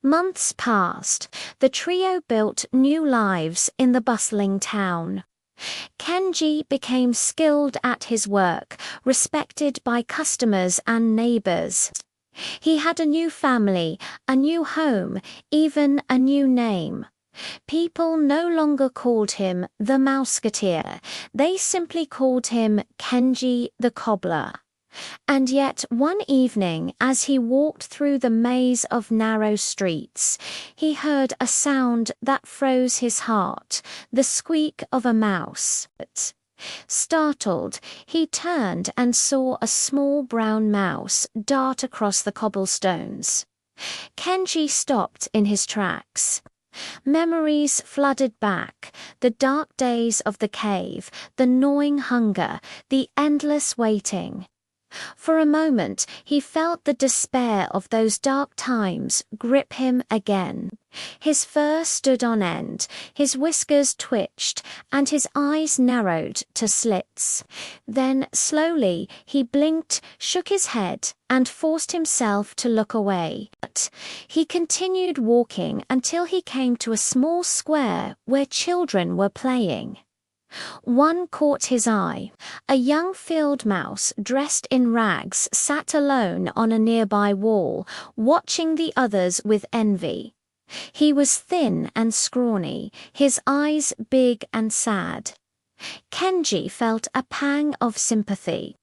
Months passed. The trio built new lives in the bustling town. Kenji became skilled at his work, respected by customers and neighbors. He had a new family, a new home, even a new name. People no longer called him the Mouseketeer. They simply called him Kenji the Cobbler. And yet one evening, as he walked through the maze of narrow streets, he heard a sound that froze his heart, the squeak of a mouse. Startled, he turned and saw a small brown mouse dart across the cobblestones. Kenji stopped in his tracks. Memories flooded back, the dark days of the cave, the gnawing hunger, the endless waiting. For a moment, he felt the despair of those dark times grip him again. His fur stood on end, his whiskers twitched, and his eyes narrowed to slits. Then, slowly, he blinked, shook his head, and forced himself to look away. But he continued walking until he came to a small square where children were playing. One caught his eye. A young field mouse dressed in rags sat alone on a nearby wall, watching the others with envy. He was thin and scrawny, his eyes big and sad. Kenji felt a pang of sympathy.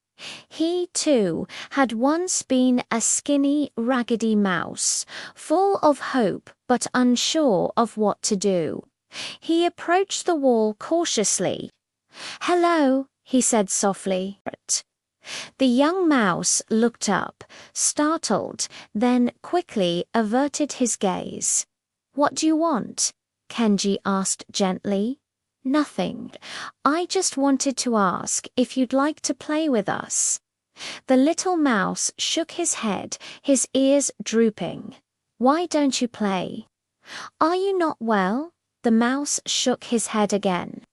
He, too, had once been a skinny, raggedy mouse, full of hope but unsure of what to do. He approached the wall cautiously. "Hello," he said softly. The young mouse looked up, startled, then quickly averted his gaze. "What do you want?" Kenji asked gently. "Nothing. I just wanted to ask if you'd like to play with us." The little mouse shook his head, his ears drooping. "Why don't you play?" "Are you not well?" The mouse shook his head again.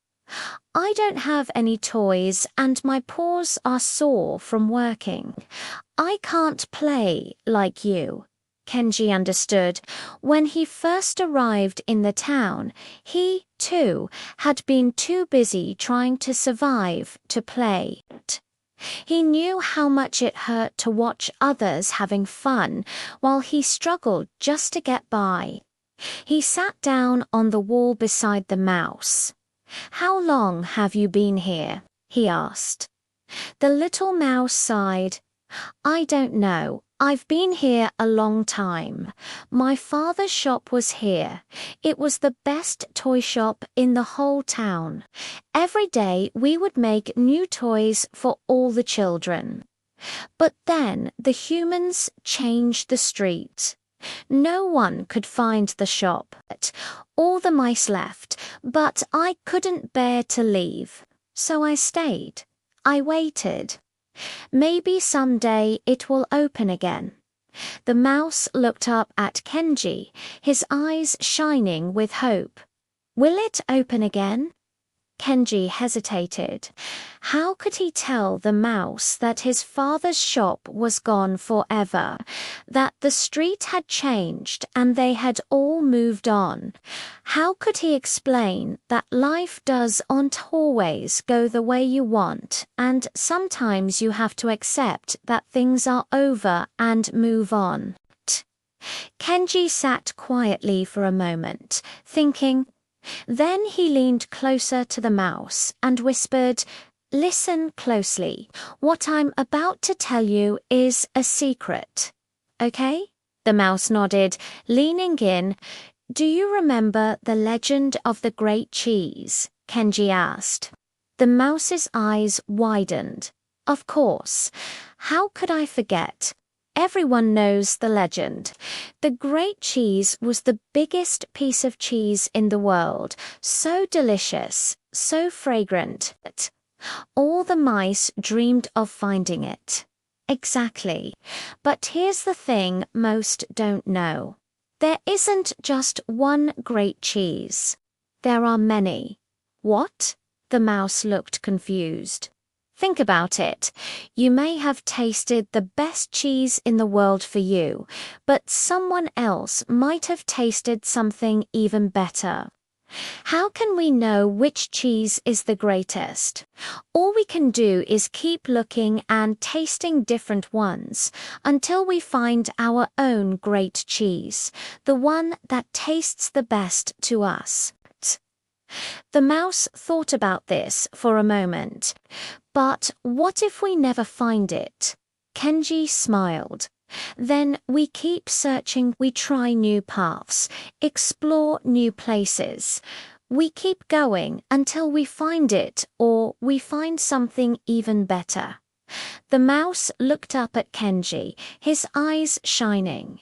"I don't have any toys and my paws are sore from working. I can't play like you." Kenji understood. When he first arrived in the town, he, too, had been too busy trying to survive to play. He knew how much it hurt to watch others having fun while he struggled just to get by. He sat down on the wall beside the mouse. "How long have you been here?" he asked. The little mouse sighed. "I don't know. I've been here a long time. My father's shop was here. It was the best toy shop in the whole town. Every day we would make new toys for all the children. But then the humans changed the street. No one could find the shop. All the mice left, but I couldn't bear to leave. So I stayed. I waited. Maybe someday it will open again." The mouse looked up at Kenji, his eyes shining with hope. "Will it open again?" Kenji hesitated. How could he tell the mouse that his father's shop was gone forever, that the street had changed and they had all moved on? How could he explain that life doesn't always go the way you want, and sometimes you have to accept that things are over and move on? Kenji sat quietly for a moment, thinking. Then he leaned closer to the mouse and whispered, "Listen closely. What I'm about to tell you is a secret. Okay?" The mouse nodded, leaning in. "Do you remember the legend of the great cheese?" Kenji asked. The mouse's eyes widened. "Of course. How could I forget? Everyone knows the legend. The great cheese was the biggest piece of cheese in the world, so delicious, so fragrant. All the mice dreamed of finding it." Exactly. But here's the thing most don't know. There isn't just one great cheese. There are many. What? The mouse looked confused. Think about it. You may have tasted the best cheese in the world for you, but someone else might have tasted something even better. How can we know which cheese is the greatest? All we can do is keep looking and tasting different ones until we find our own great cheese, the one that tastes the best to us. The mouse thought about this for a moment. But what if we never find it? Kenji smiled. Then we keep searching, we try new paths, explore new places. We keep going until we find it or we find something even better. The mouse looked up at Kenji, his eyes shining.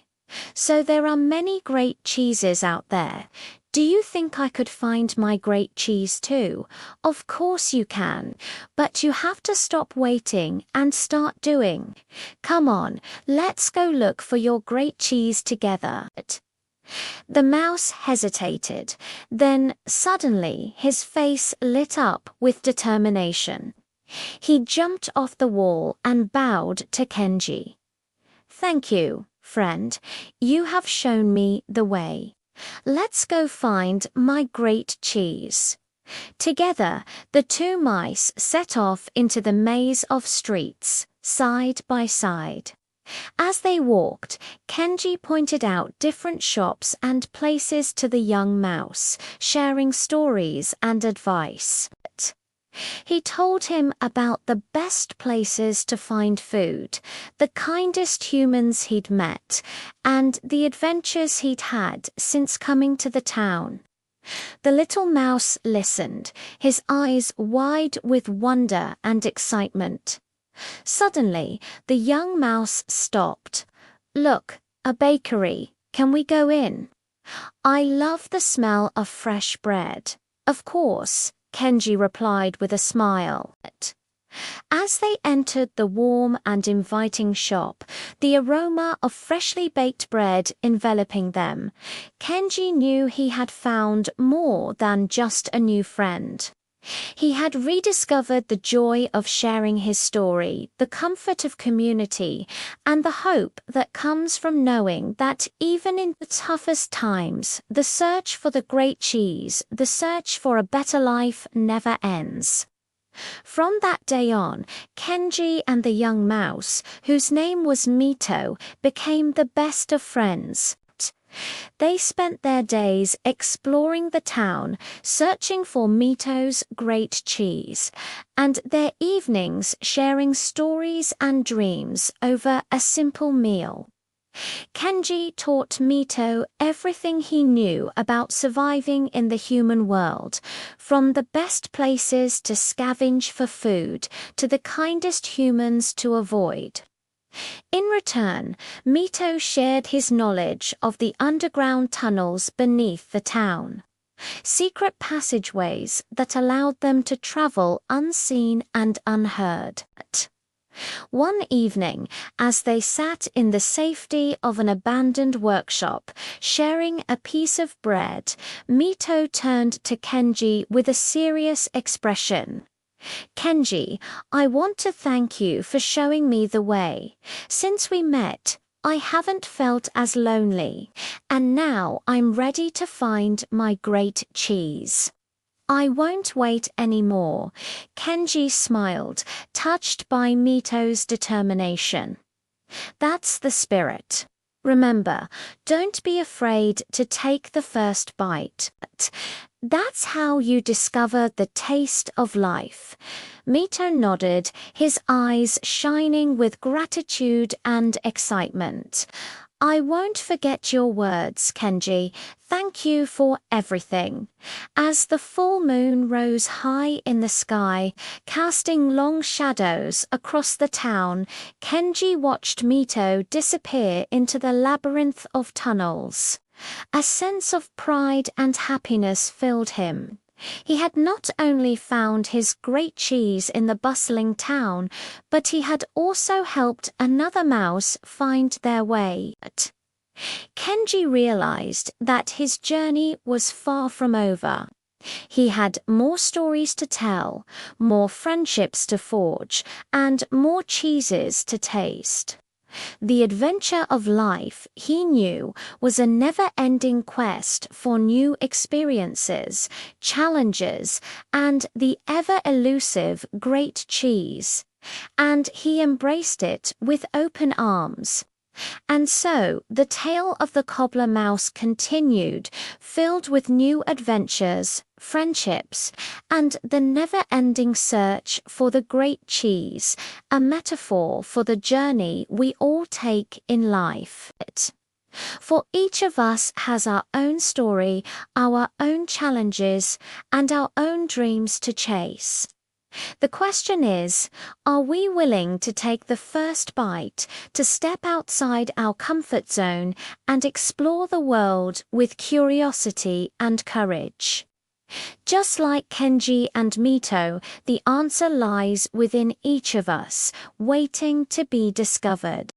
So there are many great cheeses out there. Do you think I could find my great cheese too? Of course you can, but you have to stop waiting and start doing. Come on, let's go look for your great cheese together. The mouse hesitated, then suddenly his face lit up with determination. He jumped off the wall and bowed to Kenji. Thank you, friend. You have shown me the way. Let's go find my great cheese. Together, the two mice set off into the maze of streets, side by side. As they walked, Kenji pointed out different shops and places to the young mouse, sharing stories and advice. He told him about the best places to find food, the kindest humans he'd met, and the adventures he'd had since coming to the town. The little mouse listened, his eyes wide with wonder and excitement. Suddenly, the young mouse stopped. Look, a bakery. Can we go in? I love the smell of fresh bread. Of course, Kenji replied with a smile. As they entered the warm and inviting shop, the aroma of freshly baked bread enveloping them, Kenji knew he had found more than just a new friend. He had rediscovered the joy of sharing his story, the comfort of community, and the hope that comes from knowing that even in the toughest times, the search for the great cheese, the search for a better life never ends. From that day on, Kenji and the young mouse, whose name was Mito, became the best of friends. They spent their days exploring the town, searching for Mito's great cheese, and their evenings sharing stories and dreams over a simple meal. Kenji taught Mito everything he knew about surviving in the human world, from the best places to scavenge for food to the kindest humans to avoid. In return, Mito shared his knowledge of the underground tunnels beneath the town, secret passageways that allowed them to travel unseen and unheard. One evening, as they sat in the safety of an abandoned workshop, sharing a piece of bread, Mito turned to Kenji with a serious expression. Kenji, I want to thank you for showing me the way. Since we met, I haven't felt as lonely, and now I'm ready to find my great cheese. I won't wait anymore. Kenji smiled, touched by Mito's determination. That's the spirit. Remember, don't be afraid to take the first bite. That's how you discover the taste of life. Mito nodded, his eyes shining with gratitude and excitement. I won't forget your words, Kenji. Thank you for everything. As the full moon rose high in the sky, casting long shadows across the town, Kenji watched Mito disappear into the labyrinth of tunnels. A sense of pride and happiness filled him. He had not only found his great cheese in the bustling town, but he had also helped another mouse find their way. Kenji realized that his journey was far from over. He had more stories to tell, more friendships to forge, and more cheeses to taste. The adventure of life, he knew, was a never-ending quest for new experiences, challenges, and the ever-elusive great cheese. And he embraced it with open arms. And so the tale of the cobbler mouse continued, filled with new adventures, friendships, and the never-ending search for the great cheese, a metaphor for the journey we all take in life. For each of us has our own story, our own challenges, and our own dreams to chase. The question is, are we willing to take the first bite, to step outside our comfort zone and explore the world with curiosity and courage? Just like Kenji and Mito, the answer lies within each of us, waiting to be discovered.